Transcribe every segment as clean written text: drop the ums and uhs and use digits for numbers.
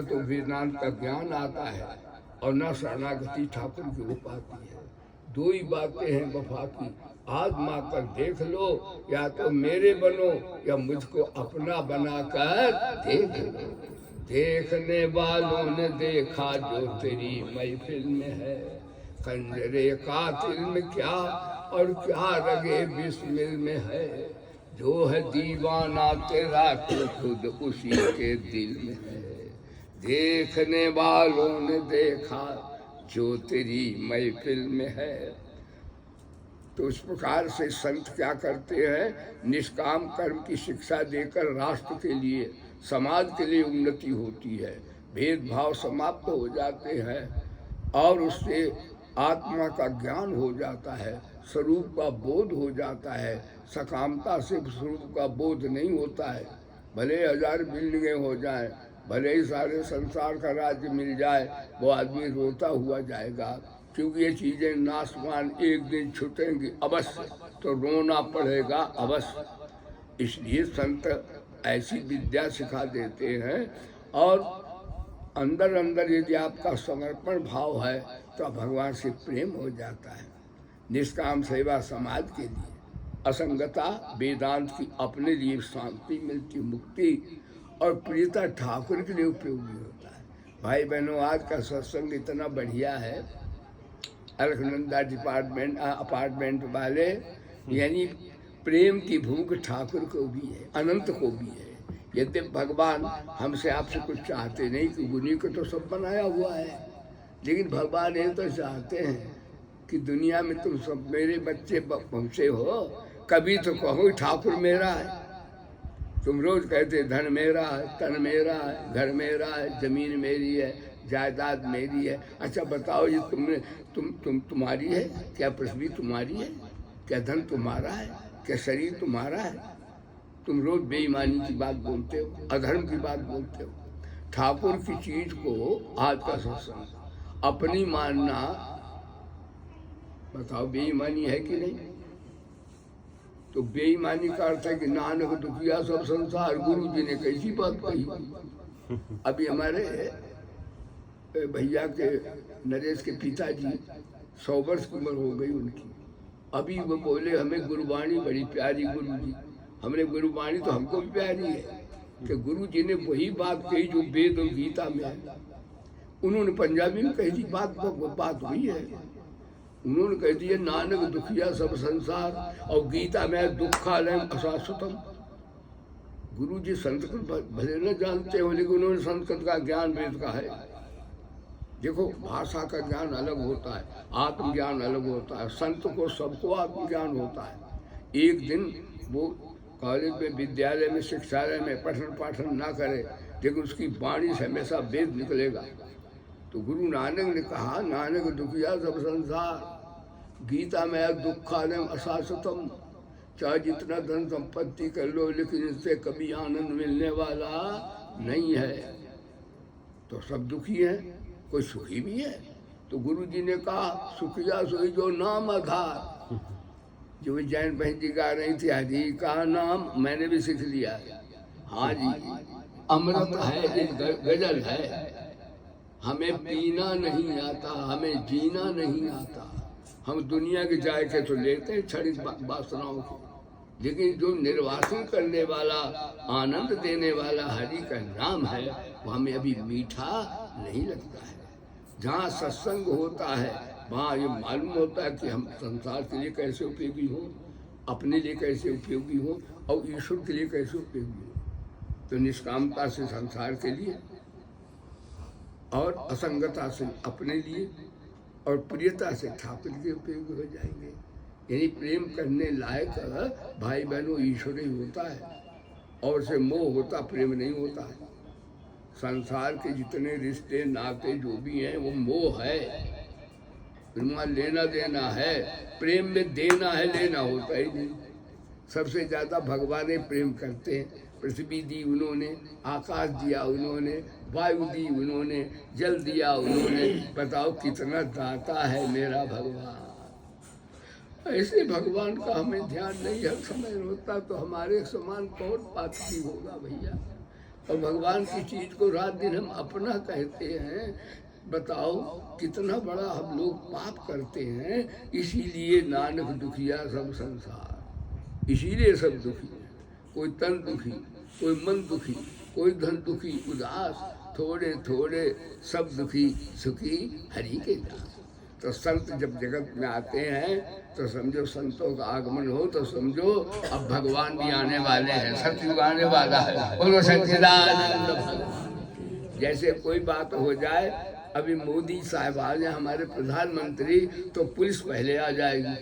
तो वेदांत का ज्ञान आता है और न शरणागति ठाकुर की हो पाती है। दो ही बातें हैं वफा की, आजमा कर देख लो, या तो मेरे बनो या मुझको अपना बनाकर देख लो। देखने वालों ने देखा जो तेरी महफिल में है, खंजरे कातिल में क्या और क्या रगे बिस्मिल में है। जो है दीवाना तेरा तो खुद उसी के दिल में है। देखने वालों ने देखा जो तेरी महफिल में है। तो इस प्रकार से संत क्या करते हैं, निष्काम कर्म की शिक्षा देकर राष्ट्र के लिए, समाज के लिए उन्नति होती है, भेदभाव समाप्त हो जाते हैं और उससे आत्मा का ज्ञान हो जाता है, स्वरूप का बोध हो जाता है। सकामता से स्वरूप का बोध नहीं होता है। भले 1000 बिल्डिंगें हो जाएं, भले ही सारे संसार का राज्य मिल जाए, वो आदमी रोता हुआ जाएगा, क्योंकि ये चीजें नाशवान एक दिन छूटेंगी अवश्य, तो रोना पड़ेगा अवश्य। इसलिए संत ऐसी विद्या सिखा देते हैं और अंदर अंदर यदि आपका समर्पण भाव है तो भगवान से प्रेम हो जाता है। निष्काम सेवा समाज के लिए, असंगता वेदांत की अपने लिए शांति मिलती, मुक्ति और प्रियता ठाकुर के लिए उपयोगी होता है। भाई बहनों, आज का सत्संग इतना बढ़िया है। अलखनंदा अपार्टमेंट वाले, यानी प्रेम की भूख ठाकुर को भी है, अनंत को भी है। यदि भगवान हमसे आपसे कुछ चाहते नहीं, कि उन्हीं को तो सब बनाया हुआ है, लेकिन भगवान ये तो चाहते हैं कि दुनिया में तुम सब मेरे बच्चे पहुँचे हो, कभी तो कहो ठाकुर मेरा है। तुम रोज कहते धन मेरा है, तन मेरा है, घर मेरा है, जमीन मेरी है, जायदाद मेरी है। अच्छा बताओ, ये तुम्हारी है क्या? पृथ्वी तुम्हारी है क्या? धन तुम्हारा है क्या? शरीर तुम्हारा है? तुम रोज बेईमानी की बात बोलते हो, अधर्म की बात बोलते हो। ठाकुर की चीज को आज का सत्संग अपनी मानना, बताओ बेईमानी है कि नहीं? तो बेईमानी का अर्थ है कि नानक दुखिया सब संसार। गुरु जी ने कैसी बात कही। अभी हमारे भैया के नरेश के पिताजी 100 वर्ष की उम्र हो गई उनकी। अभी वो बोले हमें गुरुवाणी बड़ी प्यारी गुरु जी। हमने गुरुवाणी तो हमको भी प्यारी है कि गुरु जी ने वही बात कही जो वेद और गीता में है। उन्होंने पंजाबी में कही थी, बात हुई है। उन्होंने कह दिया नानक दुखिया सब संसार, और गीता में दुखालय अशाश्वतम। गुरु जी संस्कृत भले न जानते हो, लेकिन उन्होंने संस्कृत का ज्ञान वेद का है। देखो, भाषा का ज्ञान अलग होता है, आत्मज्ञान अलग होता है। संत को सबको आत्मज्ञान होता है। एक दिन वो कॉलेज में, विद्यालय में, शिक्षालय में पठन पाठन ना करे, लेकिन उसकी वाणी से हमेशा वेद निकलेगा। तो गुरु नानक ने कहा नानक दुखिया सब संसार, गीता में दुखालय अशाश्वतम। चाहे जितना धन संपत्ति कर लो, लेकिन इससे कभी आनंद मिलने वाला नहीं है। तो सब दुखी है, कोई सुखी भी है। तो गुरु जी ने कहा सुखिया सोई जो नाम आधार। जो जैन बहन जी गा रही थी, हरि का नाम, मैंने भी सीख लिया। हाँ जी, अमृत है, गजल है। हमें पीना नहीं आता, हमें जीना नहीं आता। हम दुनिया के जायके तो लेते हैं क्षणिक वासनाओं को, लेकिन जो निर्वासन करने वाला, आनंद देने वाला हरि का नाम है, वो हमें अभी मीठा नहीं लगता है। जहाँ सत्संग होता है वहाँ ये मालूम होता है कि हम संसार के लिए कैसे उपयोगी हो, अपने लिए कैसे उपयोगी हो और ईश्वर के लिए कैसे उपयोगी हो। तो निष्कामता से संसार के लिए और असंगता से अपने लिए और प्रियता से ठाकुर के उपयोगी हो जाएंगे। यानी प्रेम करने लायक भाई बहनों ईश्वर ही होता है, और से मोह होता, प्रेम नहीं होता है। संसार के जितने रिश्ते नाते जो भी हैं वो मोह है। प्रेम लेना देना है, प्रेम में देना है, लेना होता ही नहीं। सबसे ज़्यादा भगवान ने प्रेम करते हैं। पृथ्वी दी उन्होंने, आकाश दिया उन्होंने, वायु दी उन्होंने, जल दिया उन्होंने। बताओ कितना दाता है मेरा भगवान। ऐसे भगवान का हमें ध्यान नहीं हर समय होता, तो हमारे समान कौन पापी होगा भैया। और भगवान की चीज को रात दिन हम अपना कहते हैं। बताओ कितना बड़ा हम लोग पाप करते हैं। इसीलिए नानक दुखिया सब संसार, इसीलिए सब दुखी, कोई तन दुखी, कोई मन दुखी, कोई धन दुखी उदास, थोड़े थोड़े सब दुखी, सुखी हरि के दास। तो संत जब जगत में आते हैं तो समझो संतों का आगमन हो तो समझो अब भगवान भी आने वाले हैं, सतयुग आने वाला है। बोलो सच्चिदानंद भगवान। जैसे कोई बात हो जाए, अभी मोदी साहब आ जाए हमारे प्रधानमंत्री, तो पुलिस पहले आ जाएगी।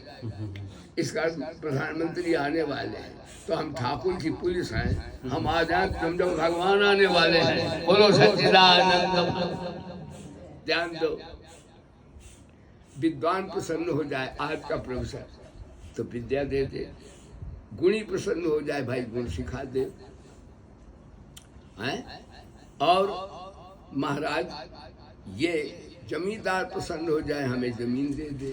इसका प्रधानमंत्री आने वाले हैं तो हम ठाकुर की पुलिस हैं, हम आ जाए समझो भगवान आने वाले हैं। बोलो सच्चिदानंद। ध्यान दो, विद्वान प्रसन्न हो जाए, आज का प्रोफेसर तो विद्या दे दे, गुणी प्रसन्न हो जाए, भाई गुण सिखा दे हैं। और महाराज ये जमींदार प्रसन्न हो जाए, हमें जमीन दे दे।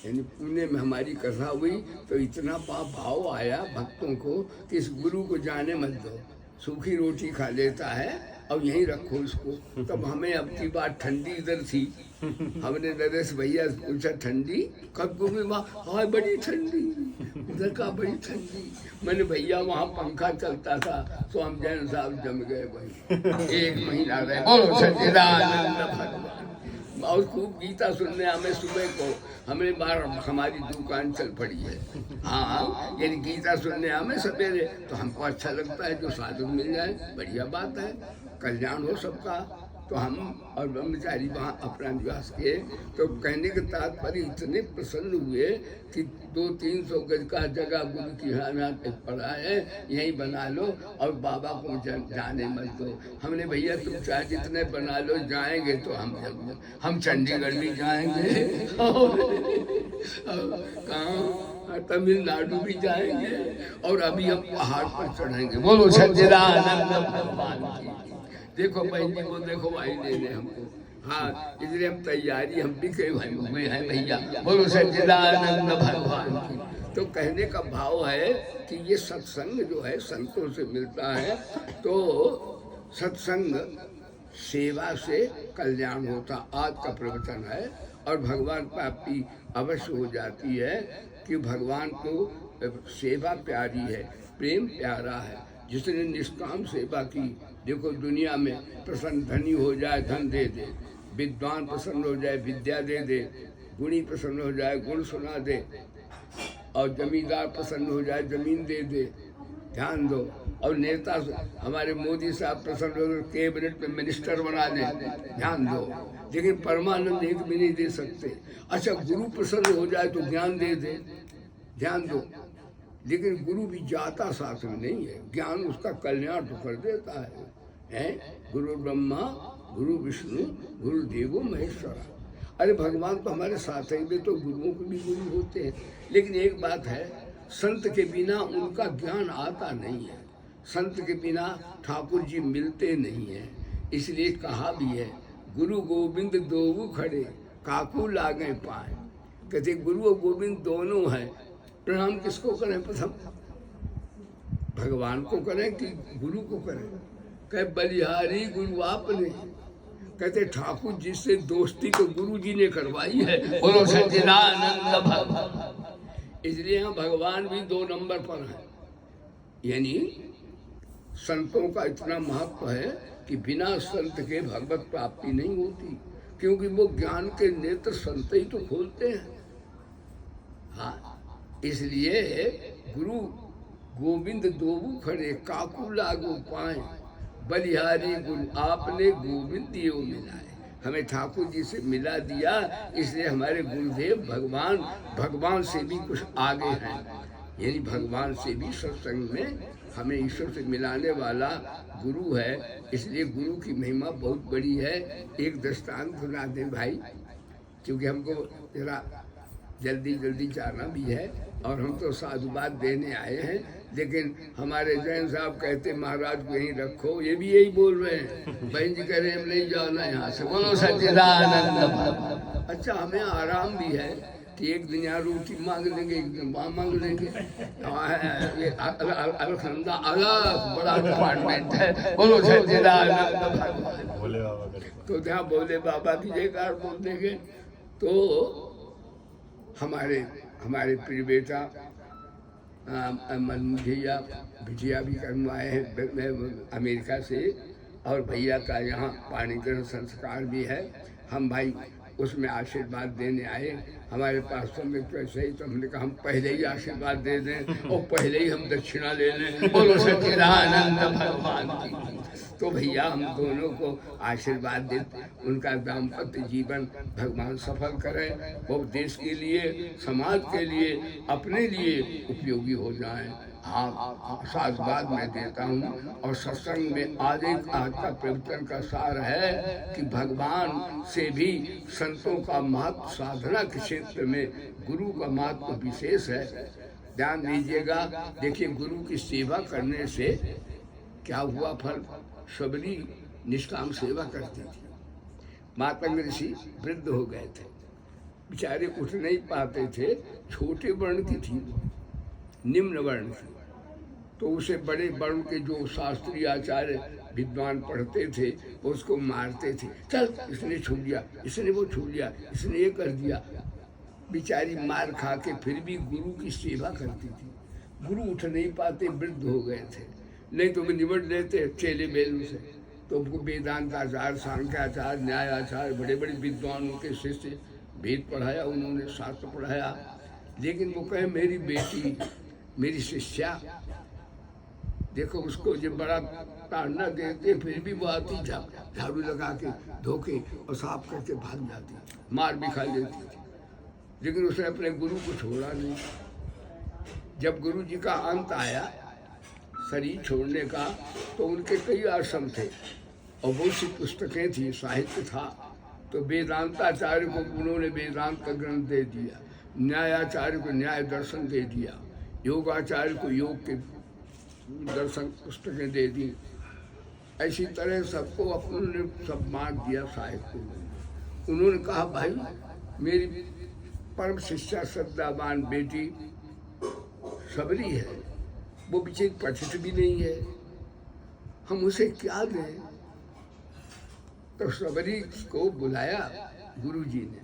यानी पुणे में हमारी कथा हुई तो इतना भाव आया भक्तों को कि इस गुरु को जाने मत दो, सूखी रोटी खा लेता है और यहीं रखो इसको। तब हमें अब की बात ठंडी इधर थी, हमने नरेश भैया पूछा ठंडी कब गुरु माँ? हाँ बड़ी ठंडी। उधर का बड़ी ठंडी। मैंने भैया वहाँ पंखा चलता था तो हम जैन साहब जम गए भाई, 1 महीना रहे। बोलो सच्चिदानंद भगवान। और खूब गीता सुनने हमें सुबह को, हमें बार हमारी दुकान चल पड़ी है। हाँ यदि गीता सुनने हमें सवेरे तो हमको अच्छा लगता है, जो साधु मिल जाए बढ़िया बात है, कल्याण हो सबका। तो हम और ब्रह्मचारी वहाँ अपना निवास किए। तो कहने के तात्पर्य इतने प्रसन्न हुए कि 200-300 गज का जगह गुरु की यहाँ पे पड़ा है, यहीं बना लो और बाबा को जाने मत दो। हमने भैया तुम चाहे जितने बना लो, जाएंगे तो हम चंडीगढ़ भी जाएंगे और कहाँ तमिलनाडु भी जाएंगे और अभी हम पहाड़ पर चढ़ेंगे। बोलो सच्चिदानंद भगवान की। देखो बहन जी को देखो भाई लेने हमको। हाँ इसलिए हम तैयारी हम भी कई भाई हुए हैं भैया। बोलो सच्चिदानंद भगवान की। तो कहने का भाव है कि ये सत्संग जो है संतों से मिलता है, तो सत्संग सेवा से कल्याण होता। आज का प्रवचन है और भगवान प्राप्ति अवश्य हो जाती है कि भगवान को सेवा प्यारी है, प्रेम प्यारा है। जिसने निष्काम सेवा की, देखो दुनिया में प्रसन्न धनी हो जाए धन दे दे, विद्वान प्रसन्न हो जाए विद्या दे दे, गुणी प्रसन्न हो जाए गुण सुना दे, और जमींदार प्रसन्न हो जाए जमीन दे दे। ध्यान दो। और नेता हमारे मोदी साहब प्रसन्न हो गए कैबिनेट में मिनिस्टर बना दे, ध्यान दो। लेकिन परमानंद एक भी नहीं दे सकते। अच्छा गुरु प्रसन्न हो जाए तो ज्ञान दे दे, ध्यान दो। लेकिन गुरु भी जाता साथ में नहीं है, ज्ञान उसका कल्याण तो कर देता है। गुरु ब्रह्मा गुरु विष्णु गुरु देवो महेश्वरा। अरे भगवान तो हमारे साथ ही में, तो गुरुओं को भी गुरु होते हैं। लेकिन एक बात है, संत के बिना उनका ज्ञान आता नहीं है, संत के बिना ठाकुर जी मिलते नहीं हैं। इसलिए कहा भी है, गुरु गोविंद दोऊ खड़े काकू लागे पाए। कहते गुरु और गोविंद दोनों हैं, प्रणाम किसको करें? प्रथम भगवान को करें कि गुरु को करें? कहे बलिहारी गुरु आपने। कहते ठाकुर जी से दोस्ती तो गुरु जी ने करवाई है। बोलो सच्चिदानंद भगवान। इसलिए हम भगवान भी 2 नंबर पर हैं। यानी संतों का इतना महत्व है कि बिना संत के भगवत प्राप्ति नहीं होती, क्योंकि वो ज्ञान के नेत्र संत ही तो खोलते हैं। हाँ इसलिए गुरु गोविंद दोऊ खड़े काकू लागू पाए, बलिहारी गुरु आपने गोविंद दियो मिलाए। हमें ठाकुर जी से मिला दिया, इसलिए हमारे गुरुदेव भगवान से भी कुछ आगे हैं। यानी भगवान से भी सत्संग में हमें ईश्वर से मिलाने वाला गुरु है। इसलिए गुरु की महिमा बहुत बड़ी है। एक दृष्टांत सुना दे भाई, क्योंकि हमको जरा जल्दी जाना भी है और हम तो साधुवाद देने आए हैं। लेकिन हमारे जैन साहब कहते महाराज को यहीं रखो, ये भी यही बोल रहे हैं। बहन जी कह रहे हैं हम नहीं जाना यहाँ से। बोलो सच्चिदानंद। अच्छा हमें आराम भी है कि एक दिन यहाँ रोटी मांग लेंगे, एक दिन वहाँ मांग लेंगे। ये अलखनंदा अलग बड़ा डिपार्टमेंट है। बोलो सच्चिदानंद भगवान। तो जहाँ भोले बाबा की जयकार बोल देंगे तो हमारे प्रिय बेटा भैया बिटिया भी करवाए हैं अमेरिका से, और भैया का यहाँ पाणी ग्रहण संस्कार भी है। हम भाई उसमें आशीर्वाद देने आए। हमारे पास तो में पैसे ही, तो हमने कहा हम पहले ही आशीर्वाद दे दें और पहले ही हम दक्षिणा ले लें। बोलो सच्चिदानंद भगवान की। तो भैया हम दोनों को आशीर्वाद देते, उनका दाम्पत्य जीवन भगवान सफल करें, वो देश के लिए, समाज के लिए, अपने लिए उपयोगी हो जाएं। हाँ, आशीर्वाद मैं देता हूँ। और सत्संग में आज का प्रवचन का सार है कि भगवान से भी संतों का महत्व, साधना के क्षेत्र में गुरु का महत्व विशेष है। ध्यान दीजिएगा। देखिए, गुरु की सेवा करने से क्या हुआ फल। सबरी निष्काम सेवा करती थी। मातंग ऋषि वृद्ध हो गए थे, बेचारे उठ नहीं पाते थे, छोटे वर्ण की थी, निम्न वर्ण की। तो उसे बड़े वर्ण के जो शास्त्रीय आचार्य विद्वान पढ़ते थे वो उसको मारते थे। चल, इसने छू लिया, इसने वो छू लिया, इसने ये कर दिया। बेचारी मार खा के फिर भी गुरु की सेवा करती थी। गुरु उठ नहीं पाते, वृद्ध हो गए थे। नहीं तो वे निबट लेते चेले बेल से। तो उनको वेदांत आचार्य, सांख्याचार्य, न्याय आचार्य, बड़े बड़े विद्वानों के शिष्य, वेद पढ़ाया उन्होंने, शास्त्र पढ़ाया। लेकिन वो कहे मेरी बेटी, मेरी शिष्या, देखो उसको जब बड़ा ताड़ना देते फिर भी वो आती, झाड़ू लगा के धोके और साफ करके भाग जाती, मार भी खा लेती थी। लेकिन उसने अपने गुरु को छोड़ा नहीं। जब गुरु जी का अंत आया शरीर छोड़ने का, तो उनके कई आश्रम थे और बहुत सी पुस्तकें थी, साहित्य था। तो वेदांताचार्य को उन्होंने वेदांत का ग्रंथ दे दिया, न्यायाचार्य को न्याय दर्शन दे दिया, योगाचार्य को योग के दर्शन पुस्तकें दे दी। ऐसी तरह सबको अपने सब बांट दिया साहित्य को। उन्होंने कहा भाई मेरी परम शिष्या श्रद्धावान बेटी सबरी है, वो बेचारी पठित भी नहीं है, हम उसे क्या दें। तो सबरी को बुलाया गुरुजी ने,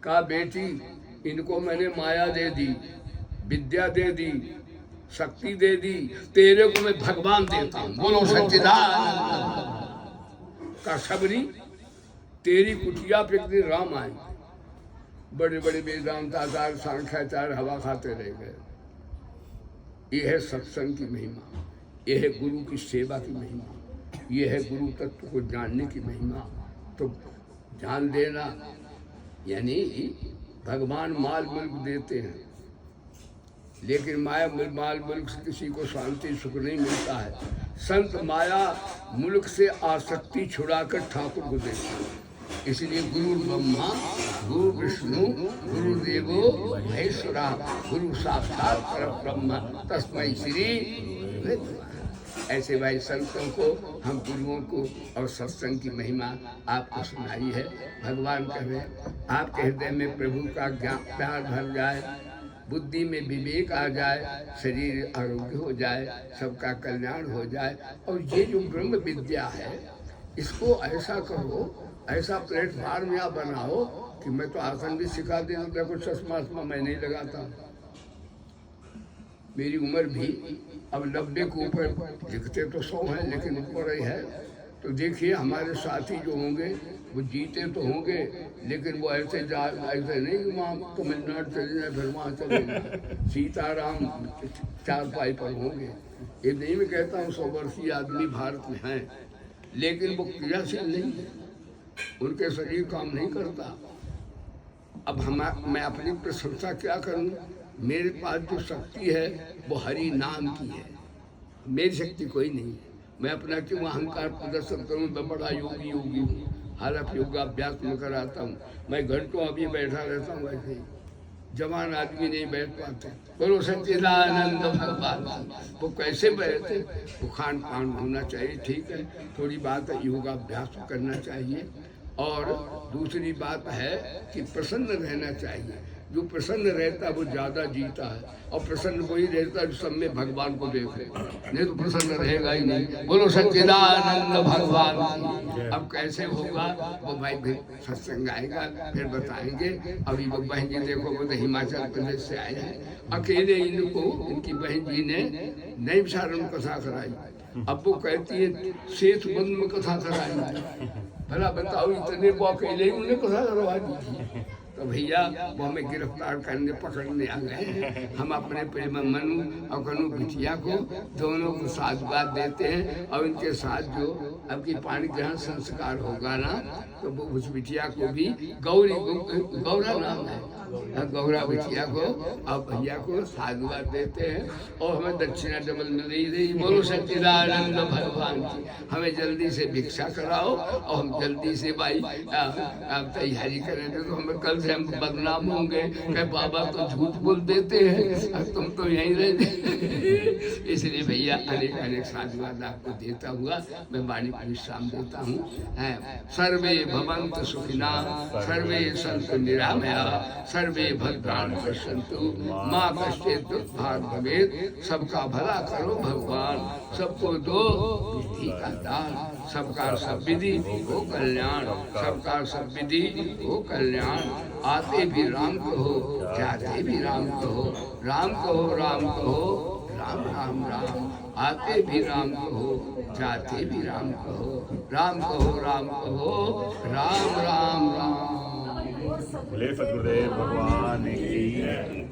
कहा बेटी इनको मैंने माया दे दी, विद्या दे दी, शक्ति दे दी, तेरे को मैं भगवान देता हूँ। बोलो सच्चिदानंद। का सबरी तेरी कुटिया पे एक दिन राम आए, बड़े बड़े वेदांताचार्य, सांख्याचार्य हवा खाते रह गए। यह है सत्संग की महिमा, यह है गुरु की सेवा की महिमा, यह है गुरु तत्व को जानने की महिमा। तो जान देना, यानी भगवान माल मुल्क देते हैं, लेकिन माया माल मुल्क से किसी को शांति सुख नहीं मिलता है। संत माया मुल्क से आसक्ति छुड़ाकर ठाकुर को देते हैं। इसलिए गुरु ब्रह्मा गुरु विष्णु गुरुदेवो महेश्वरा गुरु साक्षात परब्रह्म तस्मै श्री। ऐसे भाई संतों को, हम गुरुओं को और सत्संग की महिमा आपको सुनाई है। भगवान कहे आपके हृदय में प्रभु का ज्ञान प्यार भर जाए, बुद्धि में विवेक आ जाए, शरीर आरोग्य हो जाए, सबका कल्याण हो जाए। और ये जो ब्रह्म विद्या है इसको ऐसा करो, ऐसा प्लेटफार्म या बनाओ कि मैं तो आसन भी सिखा देता। देखो चश्मा मैं नहीं लगाता, मेरी उम्र भी अब 90 के ऊपर, लिखते तो 100 हैं लेकिन ऊपर ही है। तो देखिए हमारे साथी जो होंगे वो जीते तो होंगे, लेकिन वो ऐसे नहीं वहाँ तमिलनाडु चले जाए फिर वहाँ चले जाए, सीताराम चारपाई पर होंगे। ये नहीं मैं कहता हूँ 100 वर्षीय आदमी भारत में हैं, लेकिन वो क्रियाशील नहीं है, उनके शरीर काम नहीं करता। अब मैं अपनी प्रशंसा क्या करूं? मेरे पास जो शक्ति है वो हरि नाम की है, मेरी शक्ति कोई नहीं है। मैं अपना क्यों अहंकार प्रदर्शन करूं? मैं बड़ा योगी हूँ, हालांकि योगाभ्यास में कराता हूँ। मैं घंटों अभी बैठा रहता हूँ, ऐसे ही जवान आदमी नहीं बैठ पाते। बोलो सच्चिदानंद भगवान। वो कैसे बैठते? वो खान पान होना चाहिए, ठीक है, थोड़ी बात है, योगाभ्यास करना चाहिए। और दूसरी बात है कि प्रसन्न रहना चाहिए। जो प्रसन्न रहता है वो ज्यादा जीता है, और प्रसन्न वही रहता है जो सब में भगवान को देखे, नहीं तो प्रसन्न रहेगा ही नहीं। बोलो सच्चिदानंद भगवान की। अब कैसे होगा वो भाई सत्संग आएगा फिर बताएंगे। अभी वो बहन जी देखो, वो तो हिमाचल प्रदेश से आए हैं, अकेले इनको इनकी बहन जी ने नई सारण कथा कराई। अब वो कहती है सेठ बंद में कथा कराई, भला बताओ इतने को अकेले ही उन्हें कथा करवा दी थी। तो भैया वो हमें गिरफ्तार करने पकड़ने आ गए। हम अपने प्रेम मनु और कनु बिटिया को दोनों को साधुवाद देते हैं, और इनके साथ जो अब की पानी ग्रहण संस्कार होगा ना, तो वो उस बिटिया को भी गौरा नाम है, गौरा बिटिया को अब भैया को साधुवाद देते हैं, और हमें दक्षिणा डबल मिल रही। बोलो सच्चिदानंद भगवान की। हमें जल्दी से भिक्षा कराओ और हम जल्दी से भाई तैयारी करेंगे, तो हमें कल से हम बदनाम होंगे कि बाबा तो झूठ बोल देते हैं, तुम तो यहीं रहते। इसलिए भैया अनेक अनेक साधुवाद आपको देता हुआ मैं वाणी को विश्राम देता हूँ। सर्वे भवन्तु सुखिना, सर्वे सन्तु निरामया, सर्वे भद्राणि पश्यन्तु मां कश्चित् दुःखभाग् भवेत्। सबका भला करो भगवान, सबको दो विधि का दान, सबका सब विधि हो कल्याण, सबका सब विधि हो कल्याण। आते भी राम कहो, जाते भी राम कहो, राम कहो राम कहो, राम राम राम। आते भी राम कहो, जाते भी राम कहो, राम कहो राम कहो, राम राम राम। बोले सतगुरुदेव भगवान की।